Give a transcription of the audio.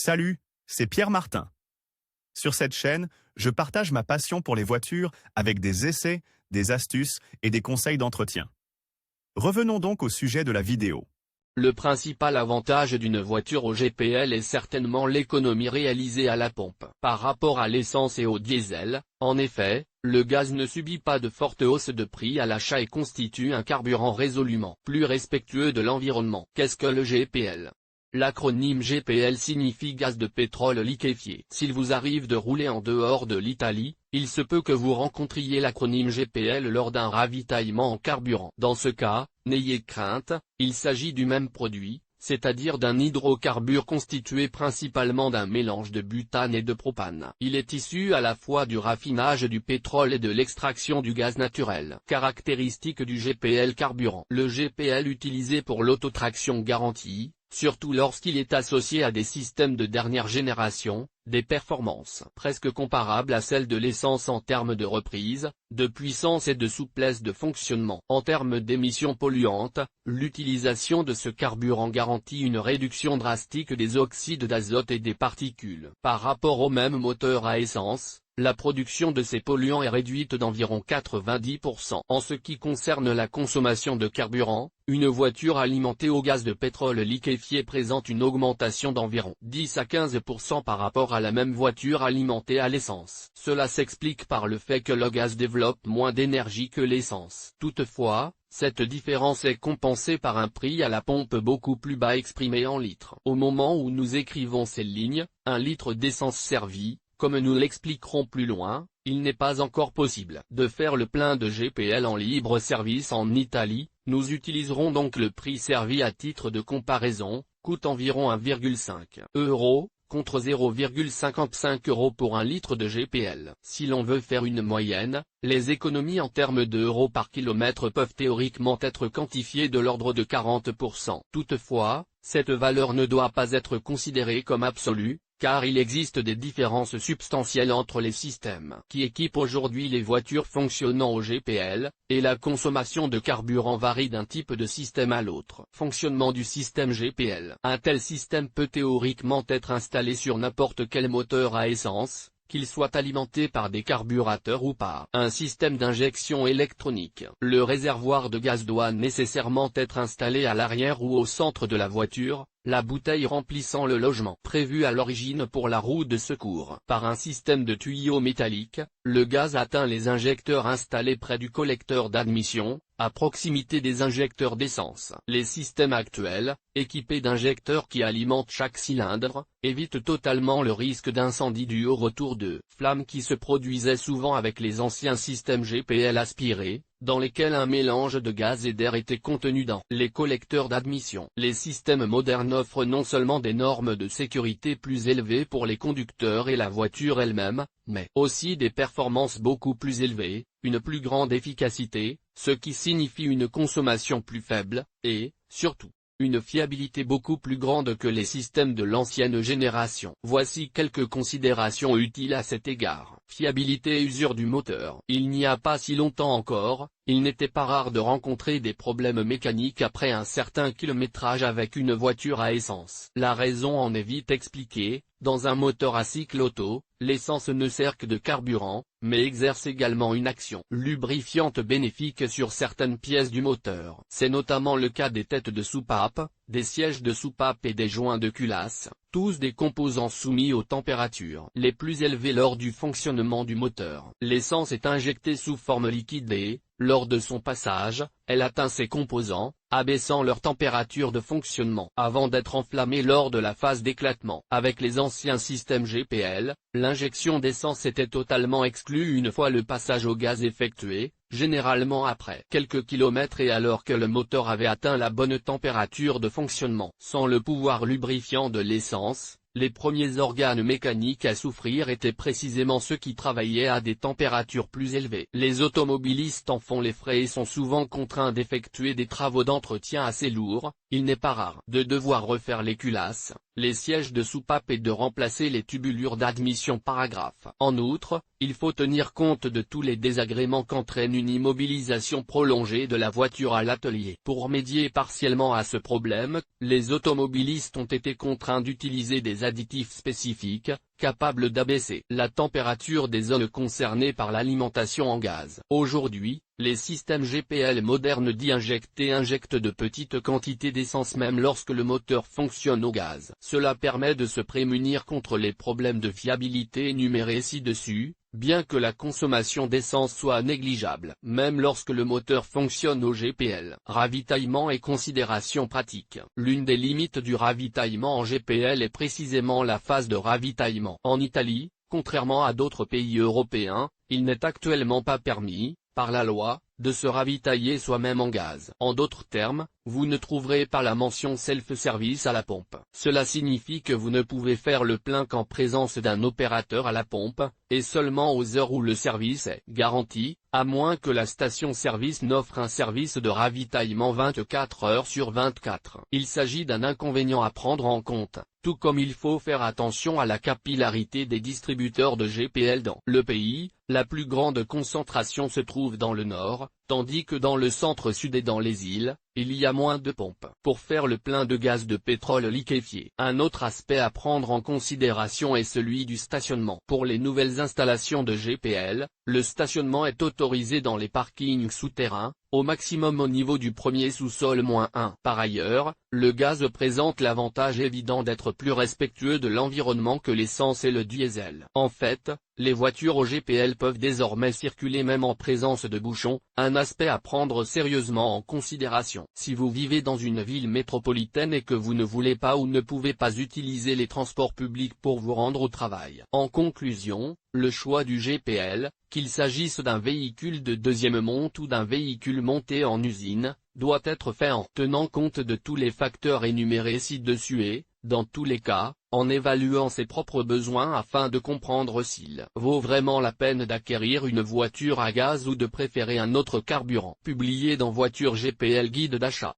Salut, c'est Pierre Martin. Sur cette chaîne, je partage ma passion pour les voitures avec des essais, des astuces et des conseils d'entretien. Revenons donc au sujet de la vidéo. Le principal avantage d'une voiture au GPL est certainement l'économie réalisée à la pompe. Par rapport à l'essence et au diesel, en effet, le gaz ne subit pas de forte hausse de prix à l'achat et constitue un carburant résolument plus respectueux de l'environnement. Qu'est-ce que le GPL ? L'acronyme GPL signifie gaz de pétrole liquéfié. S'il vous arrive de rouler en dehors de l'Italie, il se peut que vous rencontriez l'acronyme GPL lors d'un ravitaillement en carburant. Dans ce cas, n'ayez crainte, il s'agit du même produit, c'est-à-dire d'un hydrocarbure constitué principalement d'un mélange de butane et de propane. Il est issu à la fois du raffinage du pétrole et de l'extraction du gaz naturel. Caractéristique du GPL carburant. Le GPL utilisé pour l'autotraction garantit, surtout lorsqu'il est associé à des systèmes de dernière génération, des performances presque comparables à celles de l'essence en termes de reprise, de puissance et de souplesse de fonctionnement. En termes d'émissions polluantes, l'utilisation de ce carburant garantit une réduction drastique des oxydes d'azote et des particules. Par rapport au même moteur à essence, la production de ces polluants est réduite d'environ 90%. En ce qui concerne la consommation de carburant, une voiture alimentée au gaz de pétrole liquéfié présente une augmentation d'environ 10 à 15% par rapport à la même voiture alimentée à l'essence. Cela s'explique par le fait que le gaz développe moins d'énergie que l'essence. Toutefois, cette différence est compensée par un prix à la pompe beaucoup plus bas exprimé en litres. Au moment où nous écrivons ces lignes, un litre d'essence servie, comme nous l'expliquerons plus loin, il n'est pas encore possible de faire le plein de GPL en libre service en Italie. Nous utiliserons donc le prix servi à titre de comparaison, coûte environ 1,5 €, contre 0,55 € pour un litre de GPL. Si l'on veut faire une moyenne, les économies en termes d'euros par kilomètre peuvent théoriquement être quantifiées de l'ordre de 40%. Toutefois, cette valeur ne doit pas être considérée comme absolue, car il existe des différences substantielles entre les systèmes qui équipent aujourd'hui les voitures fonctionnant au GPL, et la consommation de carburant varie d'un type de système à l'autre. Fonctionnement du système GPL. Un tel système peut théoriquement être installé sur n'importe quel moteur à essence, qu'il soit alimenté par des carburateurs ou par un système d'injection électronique. Le réservoir de gaz doit nécessairement être installé à l'arrière ou au centre de la voiture, la bouteille remplissant le logement prévu à l'origine pour la roue de secours. Par un système de tuyaux métalliques, le gaz atteint les injecteurs installés près du collecteur d'admission, à proximité des injecteurs d'essence. Les systèmes actuels, équipés d'injecteurs qui alimentent chaque cylindre, évitent totalement le risque d'incendie dû au retour de flammes qui se produisait souvent avec les anciens systèmes GPL aspirés, dans lesquels un mélange de gaz et d'air était contenu dans les collecteurs d'admission. Les systèmes modernes offrent non seulement des normes de sécurité plus élevées pour les conducteurs et la voiture elle-même, mais aussi des performances beaucoup plus élevées, une plus grande efficacité, ce qui signifie une consommation plus faible, et, surtout, une fiabilité beaucoup plus grande que les systèmes de l'ancienne génération. Voici quelques considérations utiles à cet égard. Fiabilité et usure du moteur. Il n'y a pas si longtemps encore, il n'était pas rare de rencontrer des problèmes mécaniques après un certain kilométrage avec une voiture à essence. La raison en est vite expliquée. Dans un moteur à cycle auto, l'essence ne sert que de carburant, mais exerce également une action lubrifiante bénéfique sur certaines pièces du moteur. C'est notamment le cas des têtes de soupape, des sièges de soupape et des joints de culasse, tous des composants soumis aux températures les plus élevées lors du fonctionnement du moteur. L'essence est injectée sous forme liquide et, lors de son passage, elle atteint ses composants, abaissant leur température de fonctionnement avant d'être enflammée lors de la phase d'éclatement. Avec les anciens systèmes GPL, l'injection d'essence était totalement exclue une fois le passage au gaz effectué, généralement après quelques kilomètres et alors que le moteur avait atteint la bonne température de fonctionnement. Sans le pouvoir lubrifiant de l'essence, les premiers organes mécaniques à souffrir étaient précisément ceux qui travaillaient à des températures plus élevées. Les automobilistes en font les frais et sont souvent contraints d'effectuer des travaux d'entretien assez lourds, il n'est pas rare de devoir refaire les culasses, les sièges de soupape et de remplacer les tubulures d'admission paragraphe. En outre, il faut tenir compte de tous les désagréments qu'entraîne une immobilisation prolongée de la voiture à l'atelier. Pour remédier partiellement à ce problème, les automobilistes ont été contraints d'utiliser des additifs spécifiques, capables d'abaisser la température des zones concernées par l'alimentation en gaz. Aujourd'hui, les systèmes GPL modernes injectent de petites quantités d'essence même lorsque le moteur fonctionne au gaz. Cela permet de se prémunir contre les problèmes de fiabilité énumérés ci-dessus, bien que la consommation d'essence soit négligeable. Même lorsque le moteur fonctionne au GPL. Ravitaillement et considérations pratiques. L'une des limites du ravitaillement en GPL est précisément la phase de ravitaillement. En Italie, contrairement à d'autres pays européens, il n'est actuellement pas permis, par la loi, de se ravitailler soi-même en gaz. En d'autres termes, vous ne trouverez pas la mention self-service à la pompe. Cela signifie que vous ne pouvez faire le plein qu'en présence d'un opérateur à la pompe, et seulement aux heures où le service est garanti, à moins que la station-service n'offre un service de ravitaillement 24 heures sur 24. Il s'agit d'un inconvénient à prendre en compte, tout comme il faut faire attention à la capillarité des distributeurs de GPL dans le pays. La plus grande concentration se trouve dans le nord, tandis que dans le centre-sud et dans les îles, il y a moins de pompes. Pour faire le plein de gaz de pétrole liquéfié. Un autre aspect à prendre en considération est celui du stationnement. Pour les nouvelles installations de GPL, le stationnement est autorisé dans les parkings souterrains, au maximum au niveau du premier sous-sol -1. Par ailleurs, le gaz présente l'avantage évident d'être plus respectueux de l'environnement que l'essence et le diesel. En fait, les voitures au GPL peuvent désormais circuler même en présence de bouchons, un aspect à prendre sérieusement en considération. Si vous vivez dans une ville métropolitaine et que vous ne voulez pas ou ne pouvez pas utiliser les transports publics pour vous rendre au travail. En conclusion, le choix du GPL, qu'il s'agisse d'un véhicule de deuxième monte ou d'un véhicule monté en usine, doit être fait en tenant compte de tous les facteurs énumérés ci-dessus et, dans tous les cas, en évaluant ses propres besoins afin de comprendre s'il vaut vraiment la peine d'acquérir une voiture à gaz ou de préférer un autre carburant. Publié dans Voiture GPL Guide d'achat.